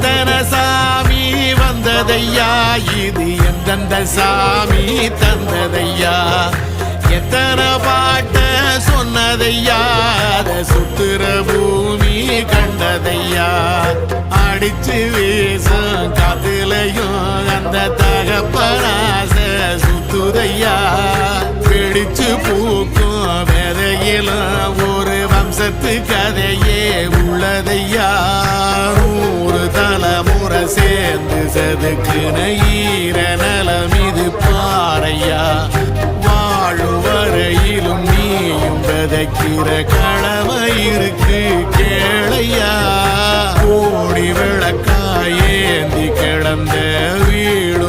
எத்தனை சாமி வந்ததையா இது எந்தெந்த சாமி தந்ததையா எத்தனை பாட்ட சொன்னதையா அத சுத்துற பூமி கண்டதையா அடிச்சு வீசும் காத்துலையும் அந்த தகப்பனாச சுத்துதையா பிடிச்சு பூக்கும் விதையிலும் ஒரு வம்சத்து கதையே உள்ளதையா 100 தலைமுறை சேர்ந்து செதுக்குன ஈர நலம் இது பாறையா வாழும் வரையிலும் நீயும் விதைக்கிற கடமை இருக்கு கேளையா கோடி விளக்காயேந்தி கிடந்த வீடு